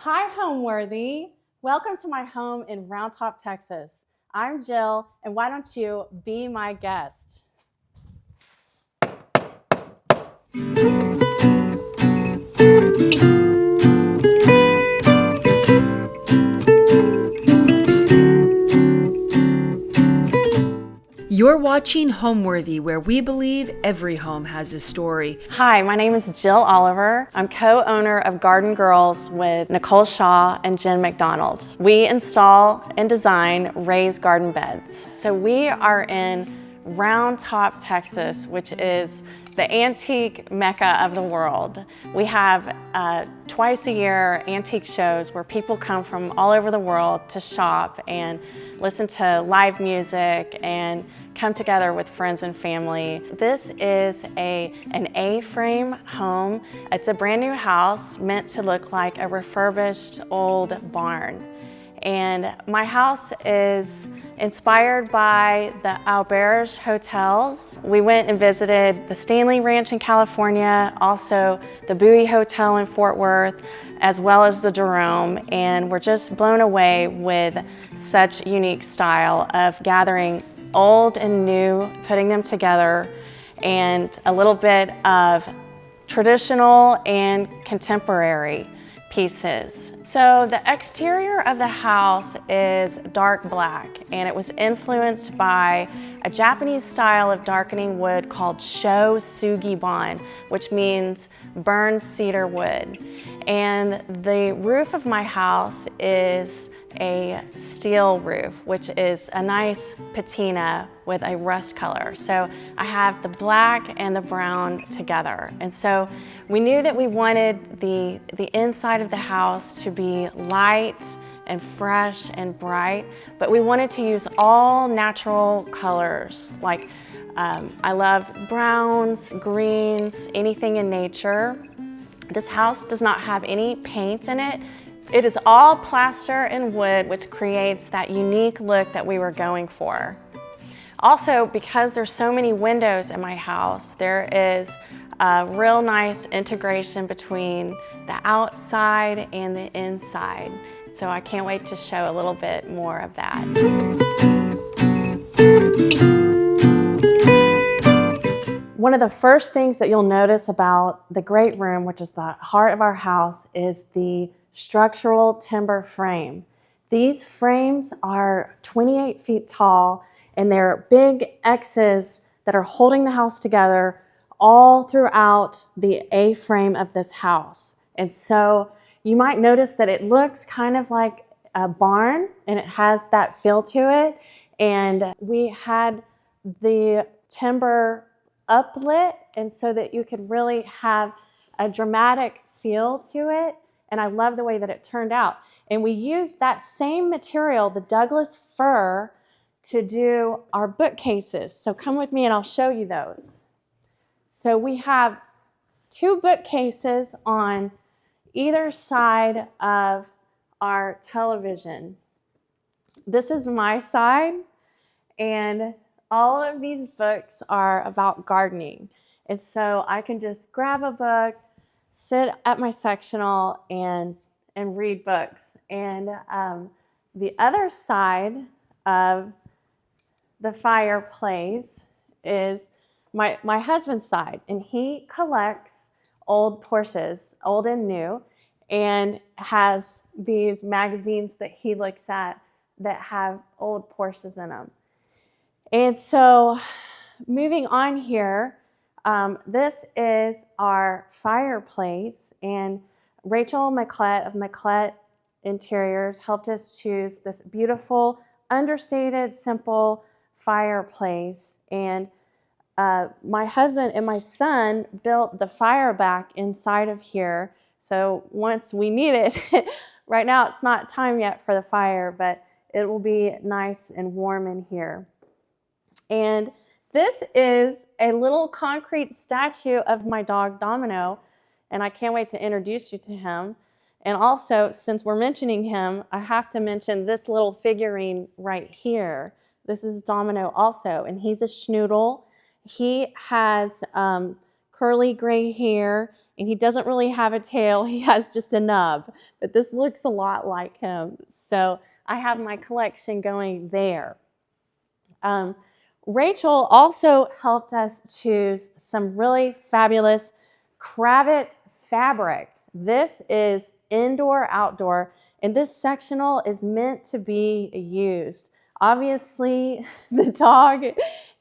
Hi, Homeworthy. Welcome to my home in Round Top, Texas. I'm Jill, and why don't you be my guest? You're watching Homeworthy, where we believe every home has a story. Hi, my name is Jill Oliver. I'm co-owner of Garden Girls with Nicole Shaw and Jen McDonald. We install and design raised garden beds. So we are in Round Top, Texas, which is the antique mecca of the world. We have twice a year antique shows where people come from all over the world to shop and listen to live music and come together with friends and family. This is an A-frame home. It's a brand new house meant to look like a refurbished old barn. And my house is inspired by the Auberge hotels. We went and visited the Stanley Ranch in California, also the Bowie Hotel in Fort Worth, as well as the Jerome, and we're just blown away with such unique style of gathering old and new, putting them together, and a little bit of traditional and contemporary pieces. So the exterior of the house is dark black, and it was influenced by a Japanese style of darkening wood called Sho Sugi-ban, which means burned cedar wood. And the roof of my house is a steel roof, which is a nice patina with a rust color. So I have the black and the brown together. And so we knew that we wanted the inside of the house to be light and fresh and bright, but we wanted to use all natural colors. Like I love browns, greens, anything in nature. This house does not have any paint in it. It is all plaster and wood, which creates that unique look that we were going for. Also, because there's so many windows in my house, there is a real nice integration between the outside and the inside. So I can't wait to show a little bit more of that. One of the first things that you'll notice about the great room, which is the heart of our house, is the structural timber frame. These frames are 28 feet tall, and they're big X's that are holding the house together all throughout the A-frame of this house. And so you might notice that it looks kind of like a barn, and it has that feel to it. And we had the timber uplit, and so that you could really have a dramatic feel to it. And I love the way that it turned out. And we used that same material, the Douglas fir, to do our bookcases. So come with me and I'll show you those. So we have two bookcases on either side of our television. This is my side, and all of these books are about gardening. And so I can just grab a book, sit at my sectional, and read books. And the other side of the fireplace is my husband's side, and he collects old Porsches, old and new, and has these magazines that he looks at that have old Porsches in them. And so moving on here, this is our fireplace, and Rachel Maclette of Maclette Interiors helped us choose this beautiful, understated, simple fireplace. And my husband and my son built the fire back inside of here. So once we need it, right now it's not time yet for the fire, but it will be nice and warm in here. And this is a little concrete statue of my dog Domino, and I can't wait to introduce you to him. And also, since we're mentioning him, I have to mention this little figurine right here. This is Domino also, and he's a schnoodle. He has curly gray hair, and he doesn't really have a tail, he has just a nub, but this looks a lot like him. So I have my collection going there. Rachel also helped us choose some really fabulous cravat fabric. This is indoor, outdoor, and this sectional is meant to be used. Obviously, the dog,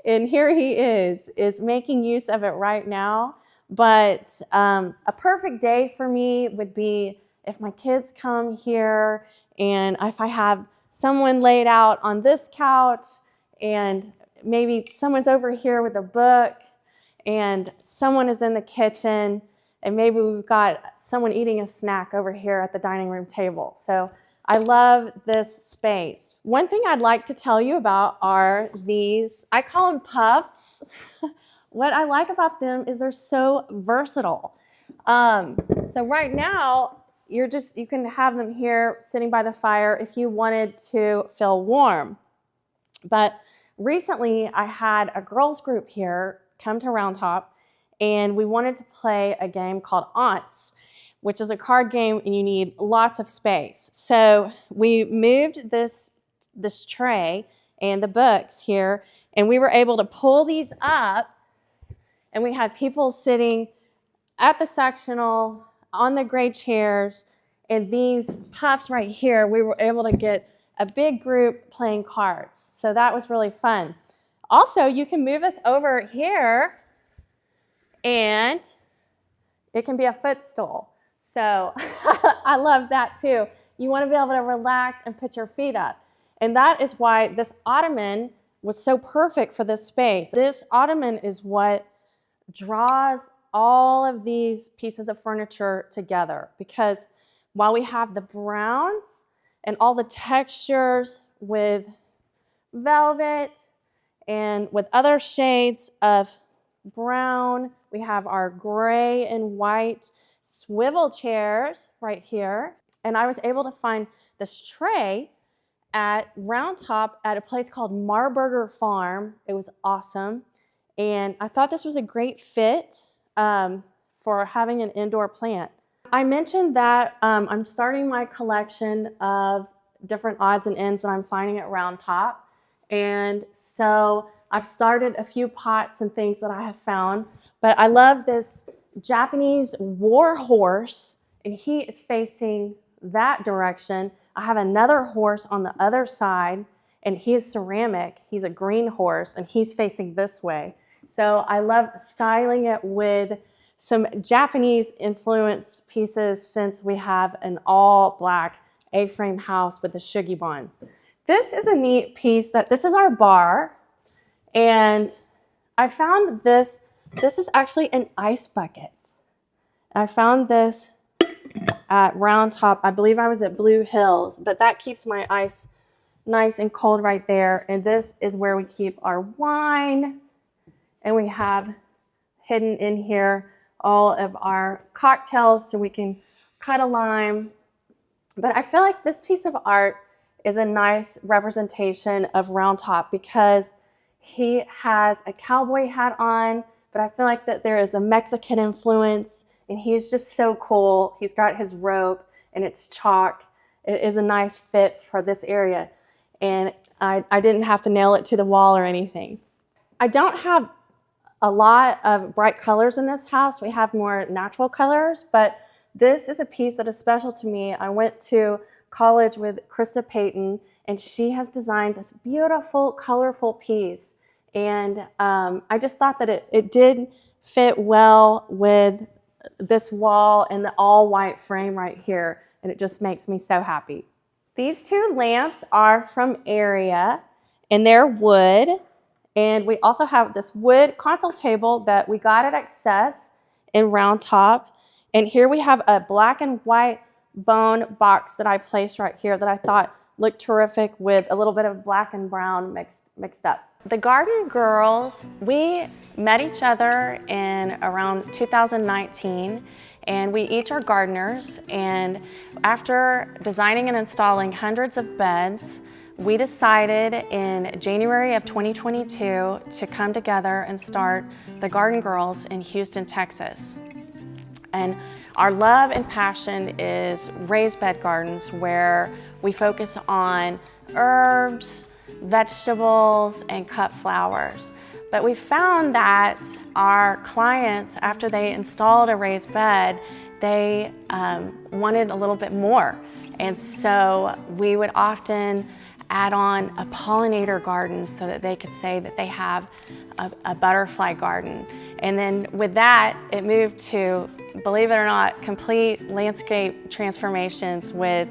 and here he is making use of it right now, but a perfect day for me would be if my kids come here and if I have someone laid out on this couch and maybe someone's over here with a book and someone is in the kitchen and maybe we've got someone eating a snack over here at the dining room table. So I love this space. One thing I'd like to tell you about are these, I call them puffs. What I like about them is they're so versatile. So right now, you can have them here sitting by the fire if you wanted to feel warm. But recently, I had a girls group here come to Round Top, and we wanted to play a game called Aunts, which is a card game, and you need lots of space. So we moved this tray and the books here, and we were able to pull these up, and we had people sitting at the sectional on the gray chairs, and these puffs right here, we were able to get a big group playing cards. So that was really fun. Also, you can move us over here, and it can be a footstool. So I love that too. You want to be able to relax and put your feet up. And that is why this ottoman was so perfect for this space. This ottoman is what draws all of these pieces of furniture together, because while we have the browns and all the textures with velvet and with other shades of brown, we have our gray and white swivel chairs right here. And I was able to find this tray at Round Top at a place called Marburger Farm. It was awesome. And I thought this was a great fit for having an indoor plant. I mentioned that I'm starting my collection of different odds and ends that I'm finding at Round Top. And so I've started a few pots and things that I have found. But I love this Japanese war horse, and he is facing that direction. I have another horse on the other side, and he is ceramic. He's a green horse, and he's facing this way. So I love styling it with some Japanese influence pieces, since we have an all black A-frame house with a shugibon. This is a neat piece. This is our bar, and I found this. This is actually an ice bucket. I found this at Round Top. I believe I was at Blue Hills, but that keeps my ice nice and cold right there. And this is where we keep our wine. And we have hidden in here all of our cocktails so we can cut a lime. But I feel like this piece of art is a nice representation of Round Top, because he has a cowboy hat on, but I feel like that there is a Mexican influence, and he's just so cool. He's got his rope and it's chalk. It is a nice fit for this area. And I didn't have to nail it to the wall or anything. I don't have a lot of bright colors in this house. We have more natural colors, but this is a piece that is special to me. I went to college with Krista Payton, and she has designed this beautiful, colorful piece. And I just thought that it did fit well with this wall and the all white frame right here. And it just makes me so happy. These two lamps are from Area, and they're wood. And we also have this wood console table that we got at Access in Round Top. And here we have a black and white bone box that I placed right here that I thought looked terrific with a little bit of black and brown mixed up. The Garden Girls, we met each other in around 2019, and we each are gardeners. And after designing and installing hundreds of beds, we decided in January of 2022 to come together and start the Garden Girls in Houston, Texas. And our love and passion is raised bed gardens, where we focus on herbs, vegetables, and cut flowers. But we found that our clients, after they installed a raised bed, they wanted a little bit more. And so we would often add on a pollinator garden so that they could say that they have a butterfly garden. And then with that, it moved to, believe it or not, complete landscape transformations with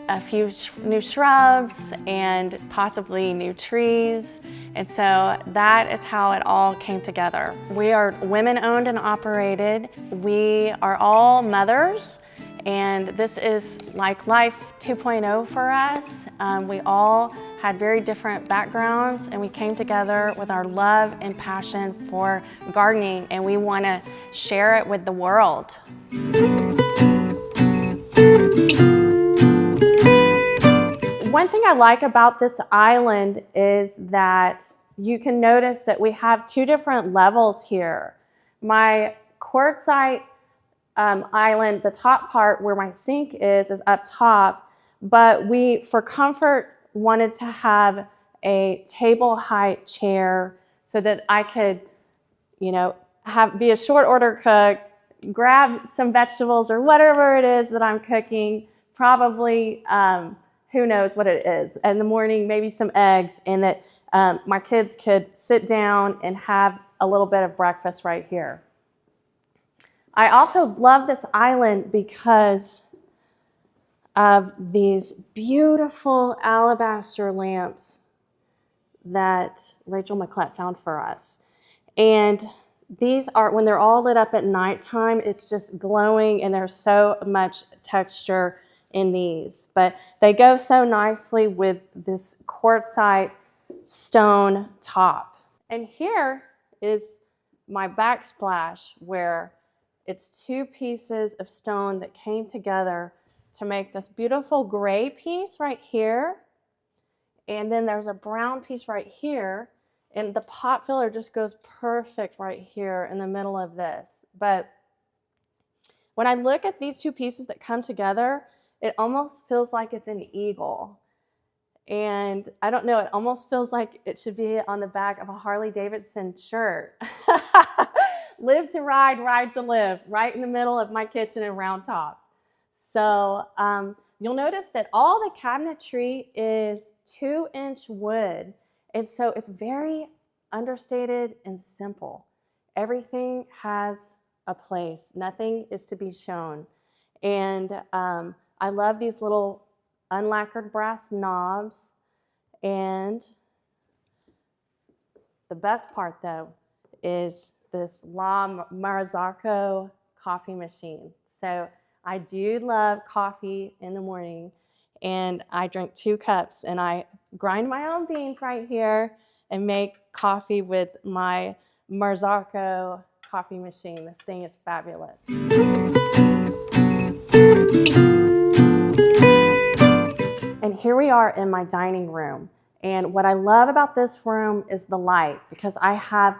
a few new shrubs and possibly new trees. And so that is how it all came together. We are women-owned and operated. We are all mothers, and this is like life 2.0 for us. We all had very different backgrounds, and we came together with our love and passion for gardening, and we want to share it with the world. One thing I like about this island is that you can notice that we have two different levels here. My quartzite island, the top part where my sink is up top, but we, for comfort, wanted to have a table height chair so that I could, be a short order cook, grab some vegetables or whatever it is that I'm cooking, probably, who knows what it is. In the morning, maybe some eggs, and that my kids could sit down and have a little bit of breakfast right here. I also love this island because of these beautiful alabaster lamps that Rachel McClett found for us. And these are, when they're all lit up at nighttime, it's just glowing, and there's so much texture in these. But they go so nicely with this quartzite stone top. And here is my backsplash, where it's two pieces of stone that came together to make this beautiful gray piece right here. And then there's a brown piece right here. And the pot filler just goes perfect right here in the middle of this. But when I look at these two pieces that come together, it almost feels like it's an eagle. And I don't know, it almost feels like it should be on the back of a Harley Davidson shirt. Live to ride, ride to live, right in the middle of my kitchen and round top. So you'll notice that all the cabinetry is 2-inch wood. And so it's very understated and simple. Everything has a place. Nothing is to be shown. And I love these little unlacquered brass knobs. And the best part, though, is this La Marzocco coffee machine. So I do love coffee in the morning, and I drink 2 cups, and I grind my own beans right here and make coffee with my Marzocco coffee machine. This thing is fabulous. And here we are in my dining room. And what I love about this room is the light, because I have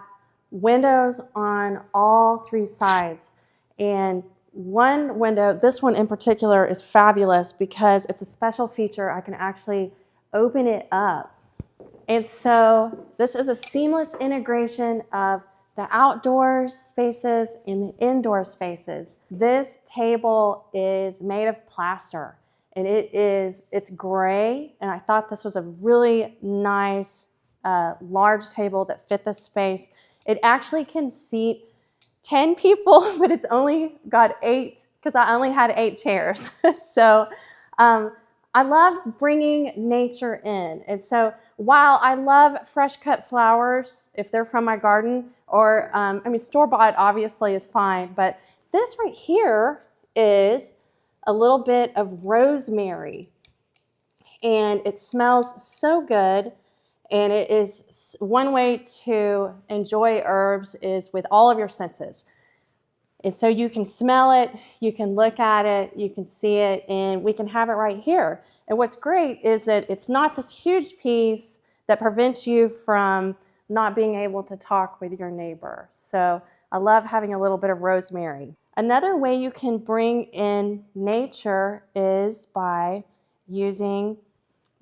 windows on all 3 sides. And one window, this one in particular, is fabulous because it's a special feature. I can actually open it up. And so this is a seamless integration of the outdoor spaces and the indoor spaces. This table is made of plaster, and it's gray, and I thought this was a really nice large table that fit the space. It actually can seat 10 people, but it's only got 8 because I only had 8 chairs. So I love bringing nature in. And so while I love fresh cut flowers, if they're from my garden, or store-bought obviously is fine, but this right here is a little bit of rosemary, and it smells so good. And it is one way to enjoy herbs is with all of your senses. And so you can smell it, you can look at it, you can see it, and we can have it right here. And what's great is that it's not this huge piece that prevents you from not being able to talk with your neighbor. So I love having a little bit of rosemary. Another way you can bring in nature is by using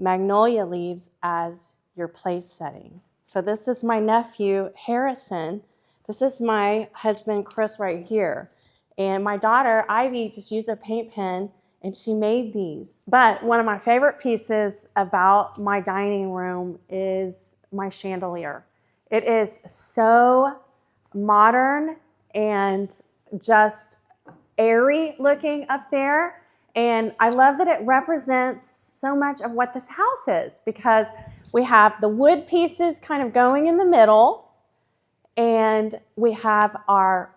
magnolia leaves as your place setting. So this is my nephew, Harrison. This is my husband, Chris, right here. And my daughter, Ivy, just used a paint pen and she made these. But one of my favorite pieces about my dining room is my chandelier. It is so modern and just airy looking up there. And I love that it represents so much of what this house is, because we have the wood pieces kind of going in the middle, and we have our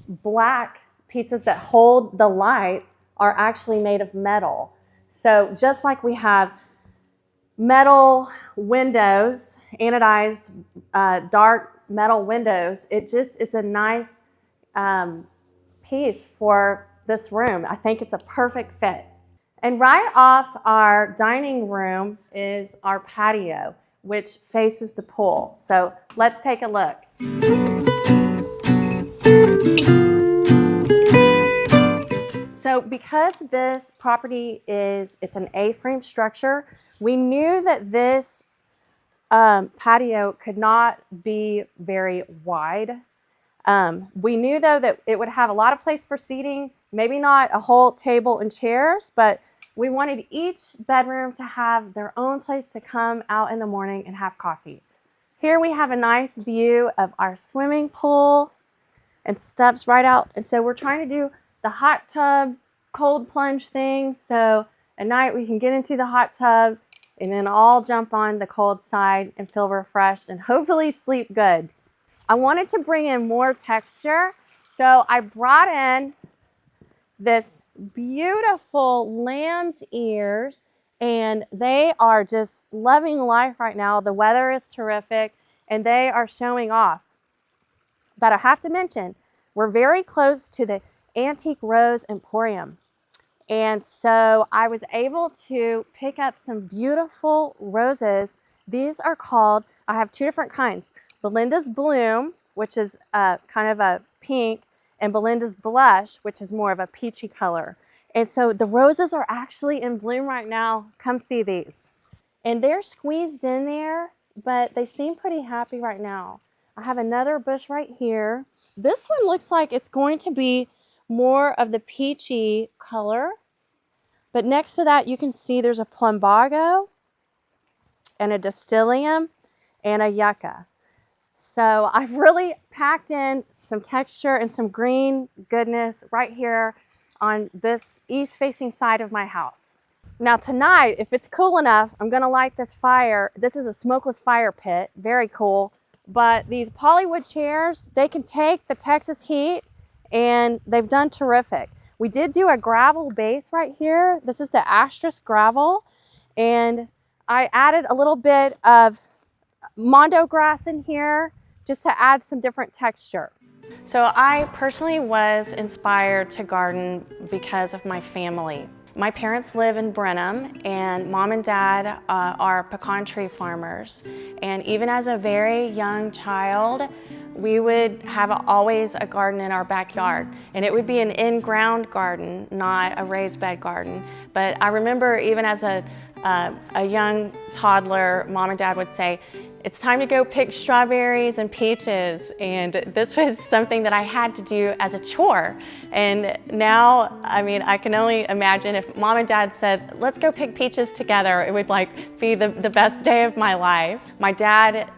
black pieces that hold the light are actually made of metal. So just like we have metal windows, anodized dark metal windows, it just is a nice piece for this room. I think it's a perfect fit. And right off our dining room is our patio, which faces the pool. So let's take a look. So because this property it's an A-frame structure, we knew that this patio could not be very wide. We knew though that it would have a lot of place for seating, maybe not a whole table and chairs, but we wanted each bedroom to have their own place to come out in the morning and have coffee. Here we have a nice view of our swimming pool and steps right out. And so we're trying to do the hot tub, cold plunge thing. So at night we can get into the hot tub and then all jump on the cold side and feel refreshed and hopefully sleep good. I wanted to bring in more texture, so I brought in this beautiful lamb's ears, and they are just loving life right now. The weather is terrific, and they are showing off. But I have to mention, we're very close to the Antique Rose Emporium. And so I was able to pick up some beautiful roses. These are called, I have two different kinds. Belinda's Bloom, which is kind of a pink, and Belinda's Blush, which is more of a peachy color. And so the roses are actually in bloom right now. Come see these. And they're squeezed in there, but they seem pretty happy right now. I have another bush right here. This one looks like it's going to be more of the peachy color. But next to that, you can see there's a plumbago and a distilium and a yucca. So I've really packed in some texture and some green goodness right here on this east-facing side of my house. Now tonight, if it's cool enough, I'm gonna light this fire. This is a smokeless fire pit, very cool. But these polywood chairs, they can take the Texas heat, and they've done terrific. We did do a gravel base right here. This is the Astris gravel, and I added a little bit of mondo grass in here just to add some different texture. So I personally was inspired to garden because of my family. My parents live in Brenham, and mom and dad are pecan-tree farmers. And even as a very young child, we would have always a garden in our backyard. And it would be an in-ground garden, not a raised bed garden. But I remember even as a young toddler, mom and dad would say, "It's time to go pick strawberries and peaches." And this was something that I had to do as a chore. And now, I mean, I can only imagine if mom and dad said, "Let's go pick peaches together," it would be the best day of my life. My dad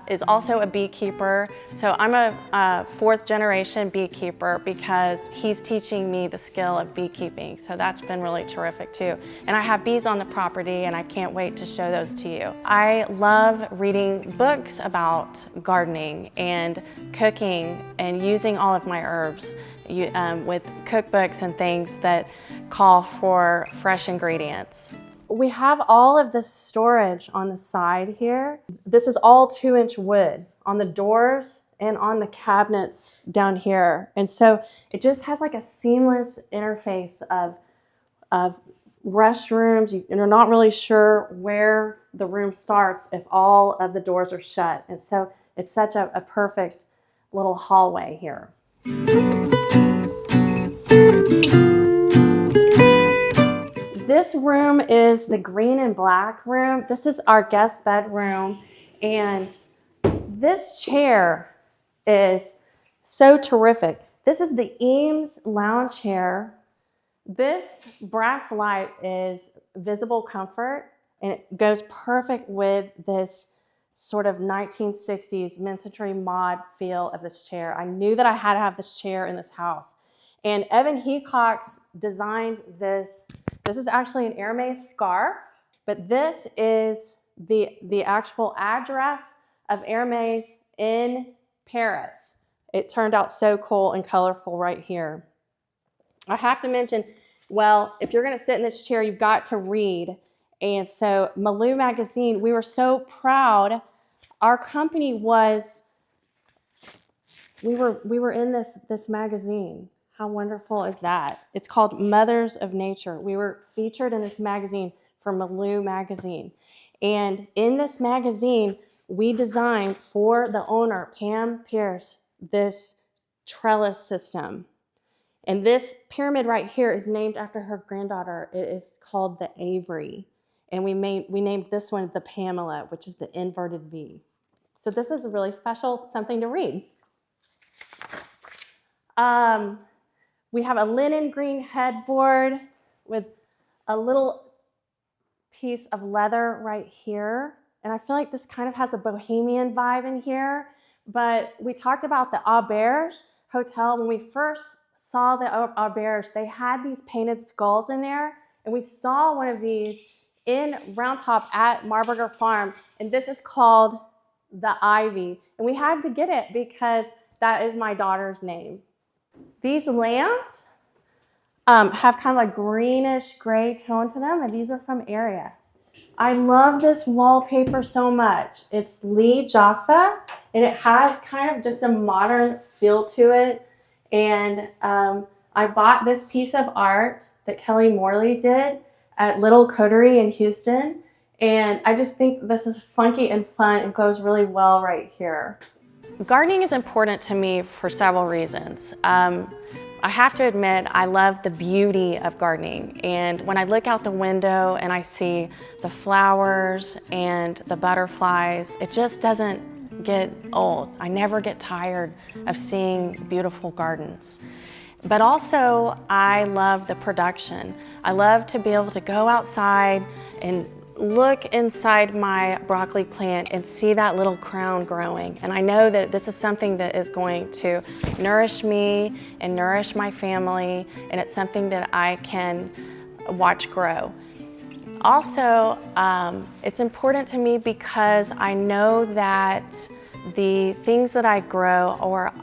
is also a beekeeper. So I'm a fourth generation beekeeper because he's teaching me the skill of beekeeping. So that's been really terrific too. And I have bees on the property, and I can't wait to show those to you. I love reading books about gardening and cooking and using all of my herbs with cookbooks and things that call for fresh ingredients. We have all of this storage on the side here. This is all 2-inch wood on the doors and on the cabinets down here. And so it just has like a seamless interface of restrooms. You're not really sure where the room starts if all of the doors are shut. And so it's such a perfect little hallway here. this room is the green and black room. This is our guest bedroom. And this chair is so terrific. This is the Eames lounge chair. This brass light is visible comfort, and it goes perfect with this sort of 1960s mincemery mod feel of this chair. I knew that I had to have this chair in this house. And Evan Heacox designed this. This is actually an Hermes scarf, but this is the actual address of Hermes in Paris. It turned out so cool and colorful right here. I have to mention, well, if you're going to sit in this chair, you've got to read. And so Malou magazine, we were so proud. Our company was, we were in this magazine. How wonderful is that? It's called Mothers of Nature. We were featured in this magazine for Malou magazine. And in this magazine, we designed for the owner, Pam Pierce, this trellis system. And this pyramid right here is named after her granddaughter. It is called the Avery. And we named this one the Pamela, which is the inverted V. So this is a really special something to read. We have a linen green headboard with a little piece of leather right here. And I feel like this kind of has a bohemian vibe in here. But we talked about the Auberge Hotel. When we first saw the Auberge, they had these painted skulls in there. And we saw one of these in Round Top at Marburger Farm. And this is called the Ivy. And we had to get it because that is my daughter's name. These lamps have kind of a greenish gray tone to them, and these are from Area. I love this wallpaper so much. It's Lee Jaffa, and it has kind of just a modern feel to it. And I bought this piece of art that Kelly Morley did at Little Coterie in Houston. And I just think this is funky and fun. It goes really well right here. Gardening is important to me for several reasons. I have to admit, I love the beauty of gardening. And when I look out the window and I see the flowers and the butterflies, it just doesn't get old. I never get tired of seeing beautiful gardens. But also, I love the production. I love to be able to go outside and look inside my broccoli plant and see that little crown growing. And I know that this is something that is going to nourish me and nourish my family, and it's something that I can watch grow. Also, it's important to me because I know that the things that I grow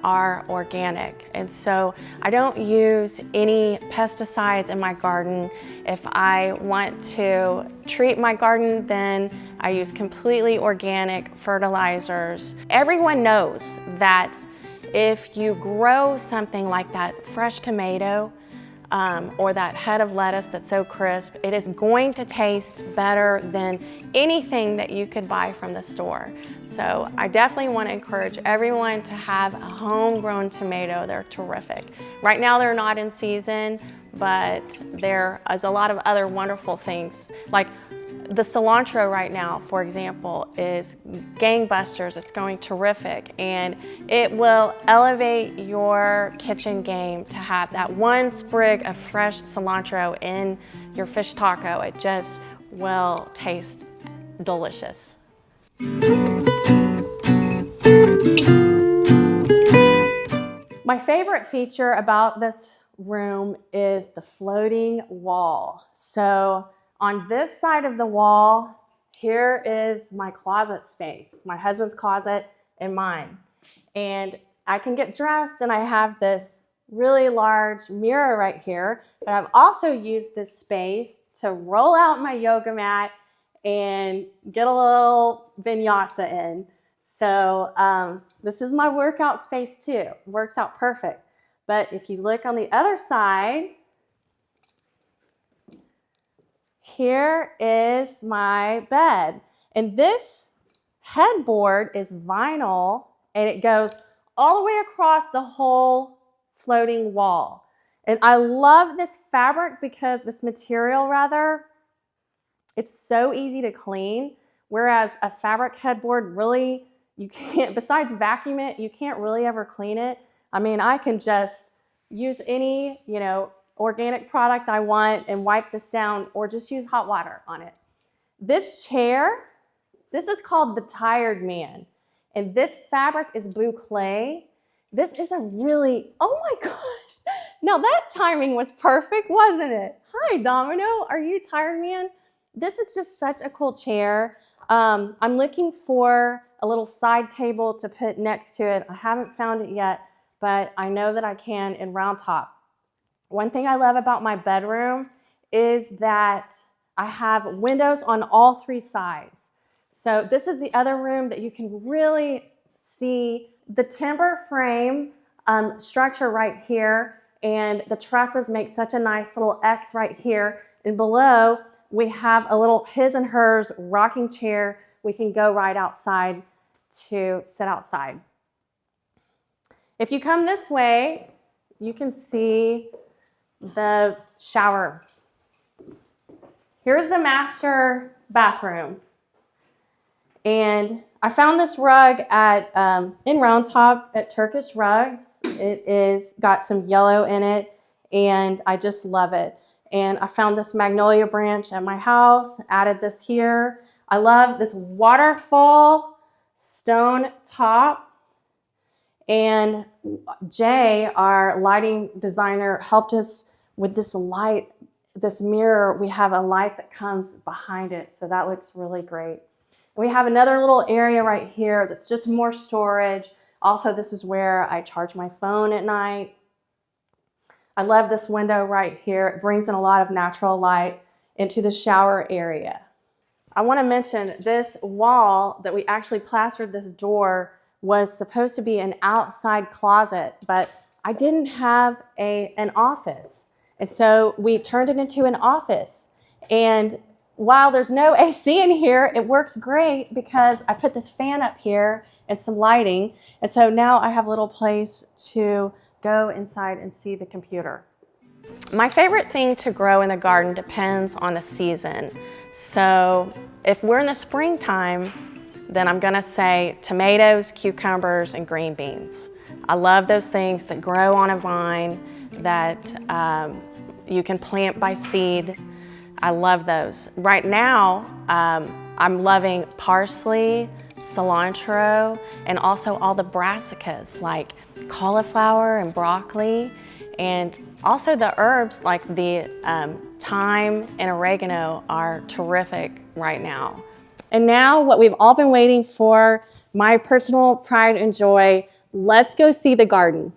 are organic. And so I don't use any pesticides in my garden. If I want to treat my garden, then I use completely organic fertilizers. Everyone knows that if you grow something like that fresh tomato, or that head of lettuce that's so crisp, it is going to taste better than anything that you could buy from the store. So I definitely want to encourage everyone to have a homegrown tomato. They're terrific. Right now they're not in season, but there is a lot of other wonderful things. Like the cilantro right now, for example, is gangbusters. It's going terrific, and it will elevate your kitchen game to have that one sprig of fresh cilantro in your fish taco. It just will taste delicious. My favorite feature about this room is the floating wall. So on this side of the wall, here is my closet space, my husband's closet and mine. And I can get dressed, and I have this really large mirror right here, but I've also used this space to roll out my yoga mat and get a little vinyasa in. So this is my workout space too. It works out perfect. But if you look on the other side, here is my bed. And this headboard is vinyl, and it goes all the way across the whole floating wall. And I love this fabric because this material rather, it's so easy to clean. Whereas a fabric headboard really, you can't, besides vacuum it, you can't really ever clean it. I mean, I can just use any, organic product I want and wipe this down, or just use hot water on it. This chair, this is called the Tired Man. And this fabric is boucle. This is a really, oh my gosh. Now that timing was perfect, wasn't it? Hi, Domino, are you Tired Man? This is just such a cool chair. I'm looking for a little side table to put next to it. I haven't found it yet, but I know that I can in Round Top. One thing I love about my bedroom is that I have windows on all 3 sides. So this is the other room that you can really see the timber frame structure right here, and the trusses make such a nice little X right here. And below, we have a little his and hers rocking chair. We can go right outside to sit outside. If you come this way, you can see the shower. Here's the master bathroom. And I found this rug at in Round Top at Turkish Rugs. It is got some yellow in it, and I just love it. And I found this magnolia branch at my house, added this here. I love this waterfall stone top. And Jay, our lighting designer, helped us with this light, this mirror. We have a light that comes behind it, so that looks really great. We have another little area right here that's just more storage. Also, this is where I charge my phone at night. I love this window right here. It brings in a lot of natural light into the shower area. I want to mention this wall that we actually plastered this door was supposed to be an outside closet, but I didn't have an office. And so we turned it into an office. And while there's no AC in here, it works great because I put this fan up here and some lighting. And so now I have a little place to go inside and see the computer. My favorite thing to grow in the garden depends on the season. So if we're in the springtime, then I'm gonna say tomatoes, cucumbers, and green beans. I love those things that grow on a vine that you can plant by seed. I love those. Right now, I'm loving parsley, cilantro, and also all the brassicas like cauliflower and broccoli, and also the herbs like the thyme and oregano are terrific right now. And now what we've all been waiting for, my personal pride and joy, let's go see the garden.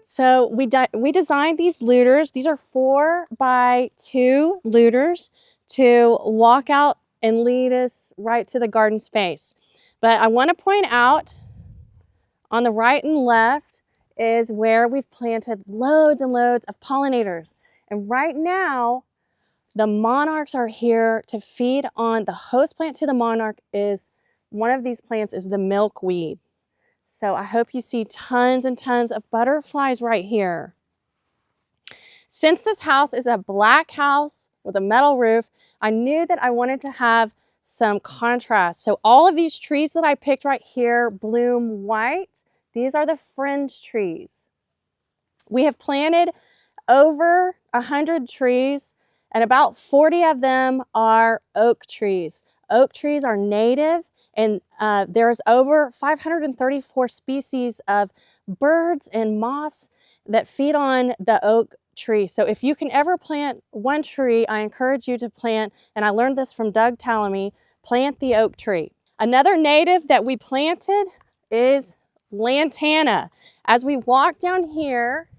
So we designed these looters. These are 4x2 looters to walk out and lead us right to the garden space. But I want to point out on the right and left is where we've planted loads and loads of pollinators. And right now, the monarchs are here to feed on, the host plant to the monarch is, one of these plants is the milkweed. So I hope you see tons and tons of butterflies right here. Since this house is a black house with a metal roof, I knew that I wanted to have some contrast. So all of these trees that I picked right here bloom white. These are the fringe trees. We have planted over 100 trees, and about 40 of them are oak trees. Oak trees are native, and there's over 534 species of birds and moths that feed on the oak tree. So if you can ever plant one tree, I encourage you to plant, and I learned this from Doug Tallamy, plant the oak tree. Another native that we planted is lantana. As we walk down here,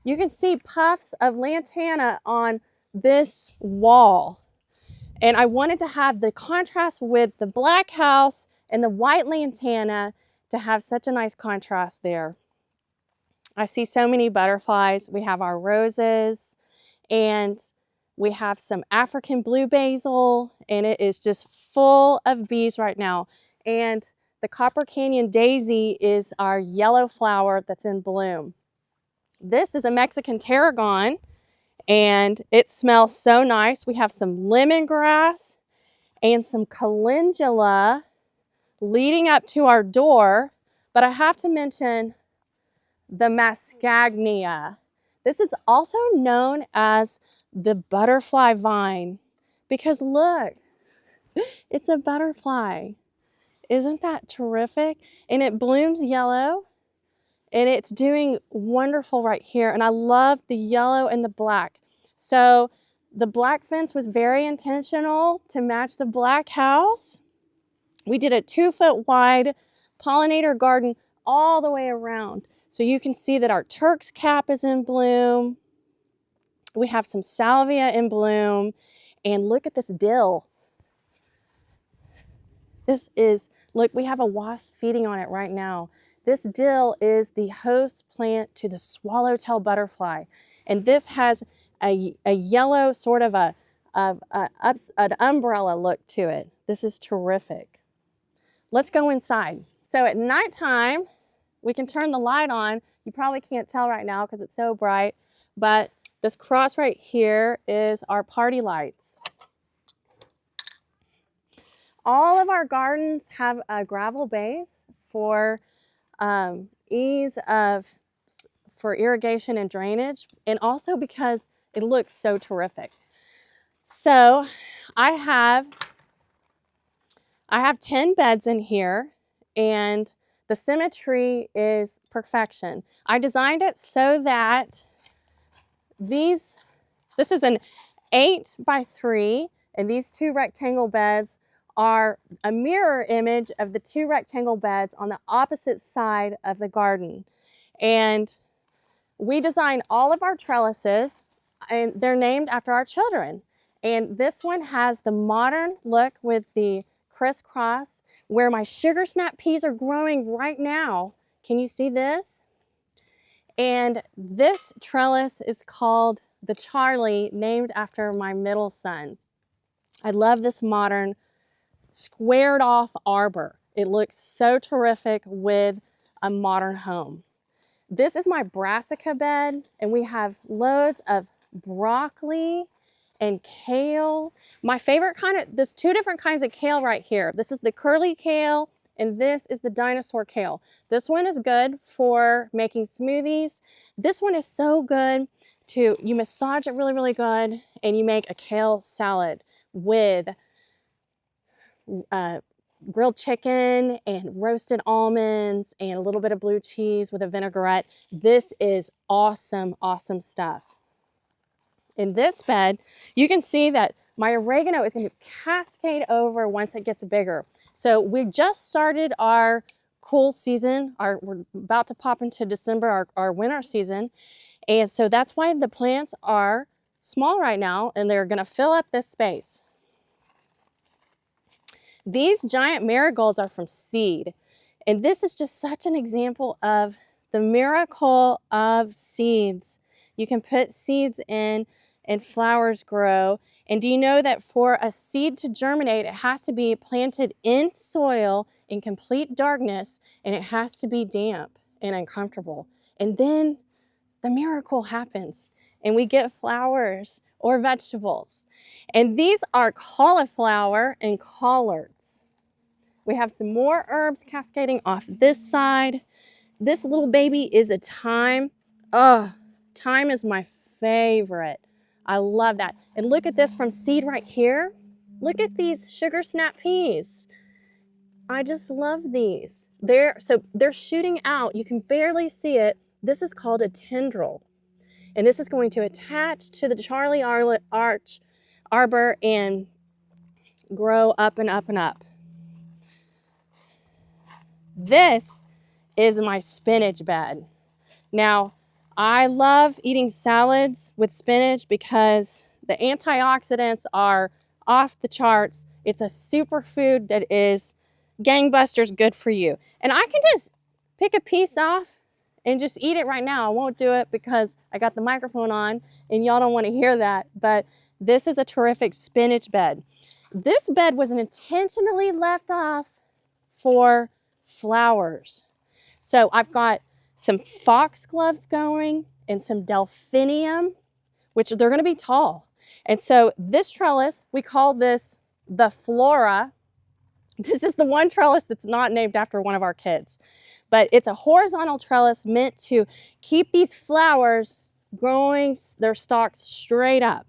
you can see puffs of lantana on this wall. And I wanted to have the contrast with the black house and the white lantana to have such a nice contrast there. I see so many butterflies. We have our roses, and we have some African blue basil, and it is just full of bees right now. And the Copper Canyon daisy is our yellow flower that's in bloom. This is a Mexican tarragon, and it smells so nice. We have some lemongrass and some calendula leading up to our door, but I have to mention the mascagnia. This is also known as the butterfly vine because look, it's a butterfly. Isn't that terrific? And it blooms yellow, and it's doing wonderful right here. And I love the yellow and the black. So the black fence was very intentional to match the black house. We did a 2-foot wide pollinator garden all the way around. So you can see that our Turk's cap is in bloom. We have some salvia in bloom. And look at this dill. This is, look, we have a wasp feeding on it right now. This dill is the host plant to the swallowtail butterfly. And this has a yellow sort of an umbrella look to it. This is terrific. Let's go inside. So at nighttime, we can turn the light on. You probably can't tell right now because it's so bright, but this cross right here is our party lights. All of our gardens have a gravel base for ease for irrigation and drainage, and also because it looks so terrific. So I have 10 beds in here, and the symmetry is perfection. I designed it so that this is an 8x3, and these 2 rectangle beds are a mirror image of the 2 rectangle beds on the opposite side of the garden. And we designed all of our trellises, and they're named after our children. And this one has the modern look with the crisscross, where my sugar snap peas are growing right now. Can you see this? And this trellis is called the Charlie, named after my middle son. I love this modern squared off arbor. It looks so terrific with a modern home. This is my brassica bed, and we have loads of broccoli and kale. My favorite there's 2 different kinds of kale right here. This is the curly kale, and this is the dinosaur kale. This one is good for making smoothies. This one is so good you massage it really, really good, and you make a kale salad with grilled chicken and roasted almonds and a little bit of blue cheese with a vinaigrette. This is awesome, awesome stuff. In this bed, you can see that my oregano is going to cascade over once it gets bigger. So we just started our cool season. We're about to pop into December, our winter season. And so that's why the plants are small right now, and they're going to fill up this space. These giant marigolds are from seed, and this is just such an example of the miracle of seeds. You can put seeds in and flowers grow. And do you know that for a seed to germinate, it has to be planted in soil in complete darkness, and it has to be damp and uncomfortable. And then the miracle happens, and we get flowers or vegetables. And these are cauliflower and collards. We have some more herbs cascading off this side. This little baby is a thyme. Oh, thyme is my favorite. I love that. And look at this from seed right here. Look at these sugar snap peas. I just love these. They're shooting out. You can barely see it. This is called a tendril. And this is going to attach to the Charlie arbor and grow up and up and up. This is my spinach bed. Now, I love eating salads with spinach because the antioxidants are off the charts. It's a superfood that is gangbusters good for you. And I can just pick a piece off and just eat it right now. I won't do it because I got the microphone on and y'all don't want to hear that, but this is a terrific spinach bed. This bed was intentionally left off for flowers. So I've got some foxgloves going and some delphinium, which they're going to be tall. And so this trellis, we call this the flora. This is the one trellis that's not named after one of our kids, but it's a horizontal trellis meant to keep these flowers growing their stalks straight up.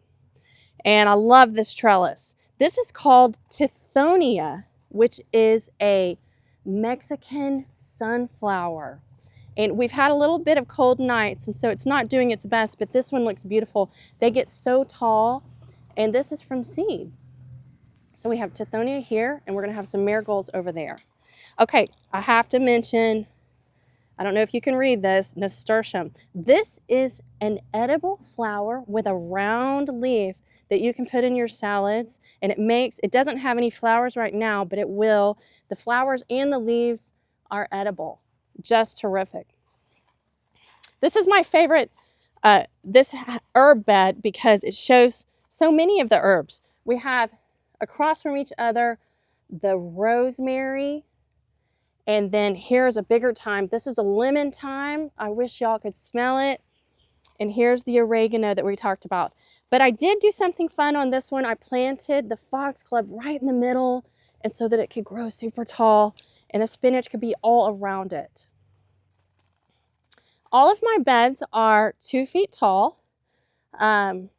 And I love this trellis. This is called Tithonia, which is a Mexican sunflower. And we've had a little bit of cold nights, and so it's not doing its best, but this one looks beautiful. They get so tall, and this is from seed. So we have Tithonia here, and we're gonna have some marigolds over there. Okay, I have to mention, I don't know if you can read this, nasturtium. This is an edible flower with a round leaf that you can put in your salads, and it doesn't have any flowers right now, but it will. The flowers and the leaves are edible. Just terrific. This is my favorite, this herb bed, because it shows so many of the herbs. We have across from each other the rosemary, and then here's a bigger thyme. This is a lemon thyme. I wish y'all could smell it. And here's the oregano that we talked about. But I did do something fun on this one. I planted the foxglove right in the middle, and so that it could grow super tall, and the spinach could be all around it. All of my beds are 2 feet tall, and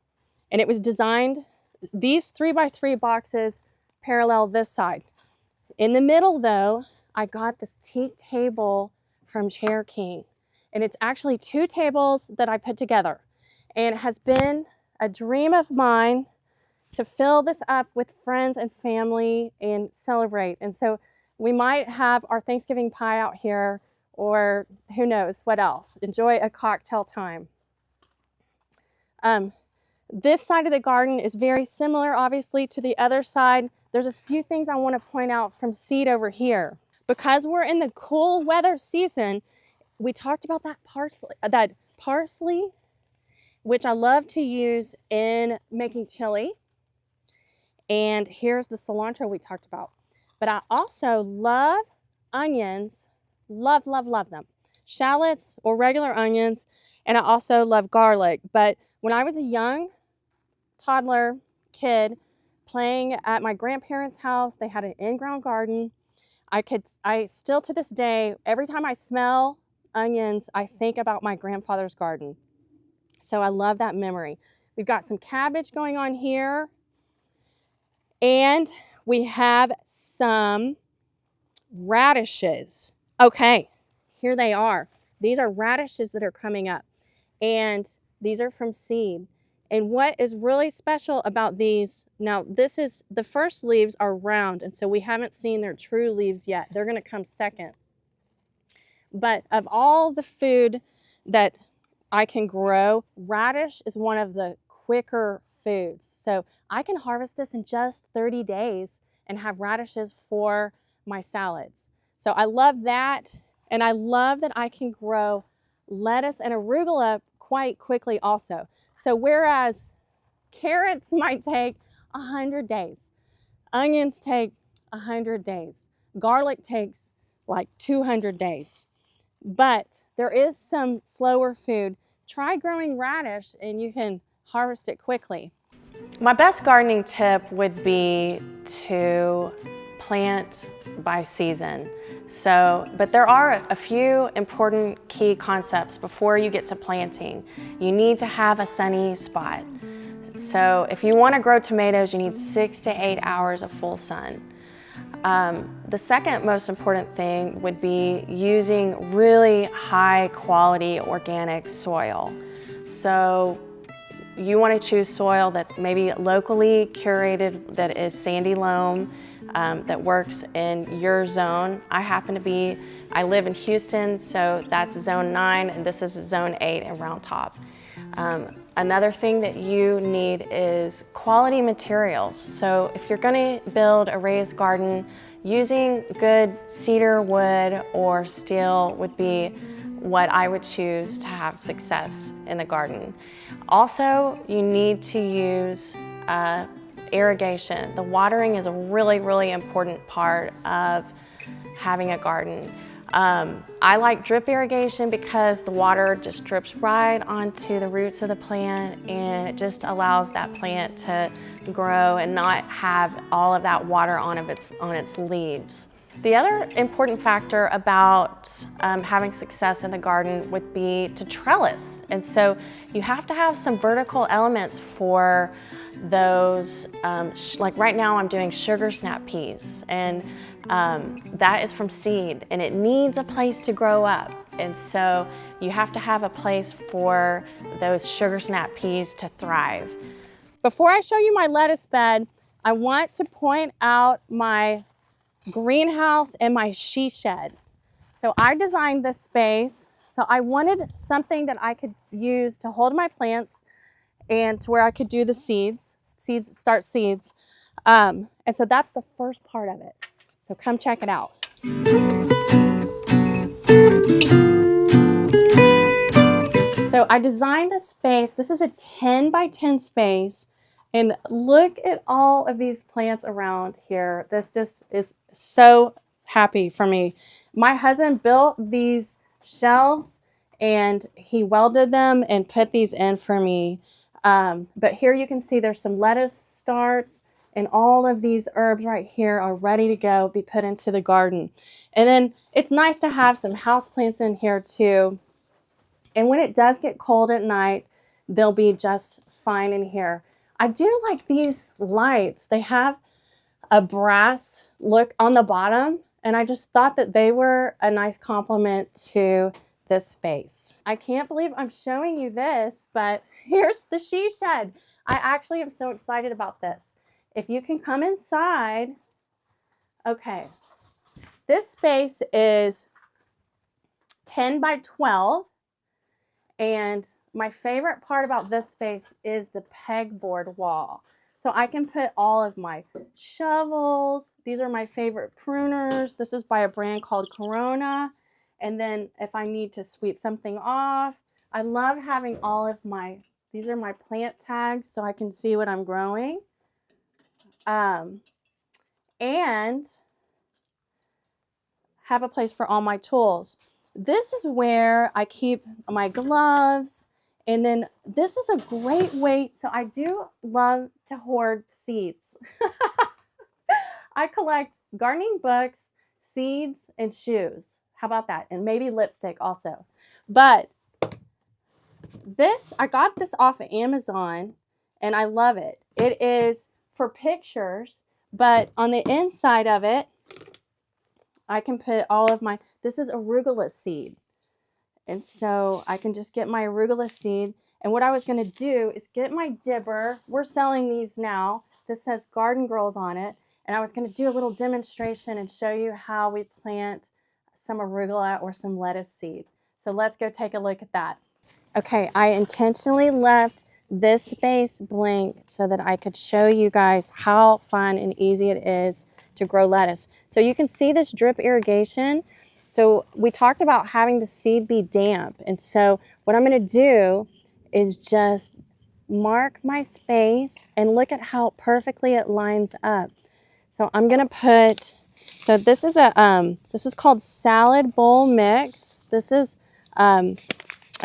it was designed, these 3x3 boxes parallel this side. In the middle though, I got this teak table from Chair King, and it's actually 2 tables that I put together, and it has been a dream of mine to fill this up with friends and family and celebrate. And so we might have our Thanksgiving pie out here, or who knows what else. Enjoy a cocktail time. This side of the garden is very similar, obviously, to the other side. There's a few things I want to point out from seed over here. Because we're in the cool weather season, we talked about that parsley, which I love to use in making chili. And here's the cilantro we talked about. But I also love onions, love them. Shallots or regular onions, and I also love garlic. But when I was a young toddler kid playing at my grandparents' house, they had an in-ground garden. I still to this day, every time I smell onions, I think about my grandfather's garden. So I love that memory. We've got some cabbage going on here, and we have some radishes. Okay, here they are. These are radishes that are coming up, and these are from seed. And what is really special about these, now this is, the first leaves are round, and so we haven't seen their true leaves yet. They're gonna come second. But of all the food that I can grow, radish is one of the quicker foods. So I can harvest this in just 30 days and have radishes for my salads. So I love that, and I love that I can grow lettuce and arugula quite quickly also. So whereas carrots might take 100 days, onions take 100 days, garlic takes like 200 days. But there is some slower food. Try growing radish and you can harvest it quickly. My best gardening tip would be to plant by season. But there are a few important key concepts before you get to planting. You need to have a sunny spot. So if you want to grow tomatoes, you need 6 to 8 hours of full sun. The second most important thing would be using really high quality organic soil. So you want to choose soil that's maybe locally curated, that is sandy loam, that works in your zone. I live in Houston, so that's zone 9, and this is zone 8 in Round Top. Another thing that you need is quality materials. So if you're going to build a raised garden, using good cedar wood or steel would be what I would choose to have success in the garden. Also, you need to use irrigation. The watering is a really, really important part of having a garden. I like drip irrigation because the water just drips right onto the roots of the plant, and it just allows that plant to grow and not have all of that water on its leaves. The other important factor about having success in the garden would be to trellis. And so you have to have some vertical elements for those, like right now I'm doing sugar snap peas, and that is from seed, and it needs a place to grow up. And so you have to have a place for those sugar snap peas to thrive. Before I show you my lettuce bed, I want to point out my greenhouse and my she shed. So I designed this space. So I wanted something that I could use to hold my plants and to where I could do the start seeds. And so that's the first part of it. So come check it out. So I designed this space. This is a 10 by 10 space. And look at all of these plants around here. This just is so happy for me. My husband built these shelves and he welded them and put these in for me. But here you can see there's some lettuce starts, and all of these herbs right here are ready to go, be put into the garden. And then it's nice to have some houseplants in here too. And when it does get cold at night, they'll be just fine in here. I do like these lights. They have a brass look on the bottom, and I just thought that they were a nice complement to this space. I can't believe I'm showing you this, but here's the she shed. I actually am so excited about this. If you can come inside, okay. This space is 10 by 12, and my favorite part about this space is the pegboard wall. So I can put all of my shovels. These are my favorite pruners. This is by a brand called Corona. And then if I need to sweep something off, I love having all of these are my plant tags so I can see what I'm growing. And have a place for all my tools. This is where I keep my gloves. And then this is a great way, so I do love to hoard seeds. I collect gardening books, seeds, and shoes. How about that? And maybe lipstick also. But I got this off of Amazon, and I love it. It is for pictures, but on the inside of it, I can put all of this is arugula seed. And so I can just get my arugula seed. And what I was going to do is get my dibber. We're selling these now. This says Garden Girls on it. And I was going to do a little demonstration and show you how we plant some arugula or some lettuce seed. So let's go take a look at that. Okay, I intentionally left this space blank so that I could show you guys how fun and easy it is to grow lettuce. So you can see this drip irrigation. So we talked about having the seed be damp. And so what I'm going to do is just mark my space and look at how perfectly it lines up. So I'm going to so this is called Salad Bowl Mix. This is a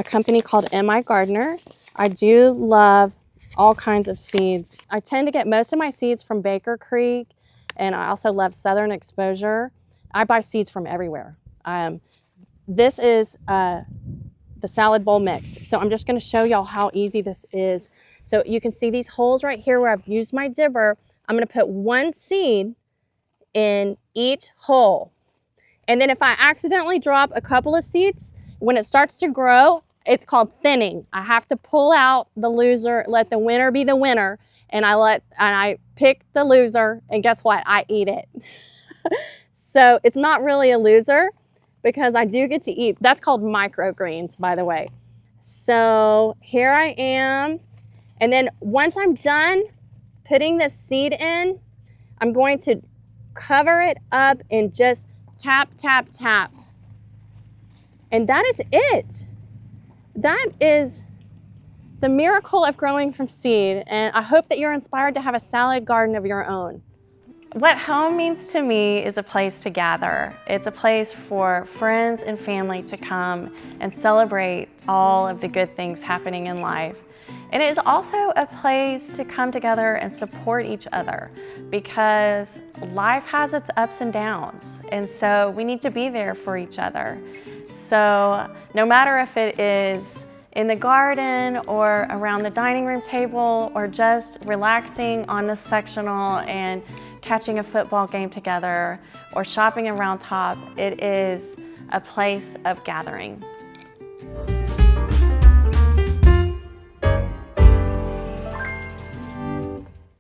company called M.I. Gardener. I do love all kinds of seeds. I tend to get most of my seeds from Baker Creek, and I also love Southern Exposure. I buy seeds from everywhere. This is the salad bowl mix. So I'm just going to show y'all how easy this is. So you can see these holes right here where I've used my dibber. I'm going to put one seed in each hole. And then if I accidentally drop a couple of seeds, when it starts to grow, it's called thinning. I have to pull out the loser, let the winner be the winner, and I pick the loser, and guess what? I eat it. So it's not really a loser because I do get to eat. That's called microgreens, by the way. So here I am. And then once I'm done putting the seed in, I'm going to cover it up and just tap, tap, tap. And that is it. That is the miracle of growing from seed. And I hope that you're inspired to have a salad garden of your own. What home means to me is a place to gather. It's a place for friends and family to come and celebrate all of the good things happening in life. And it is also a place to come together and support each other, because life has its ups and downs, and so we need to be there for each other. So no matter if it is in the garden or around the dining room table or just relaxing on the sectional and catching a football game together or shopping around top, it is a place of gathering.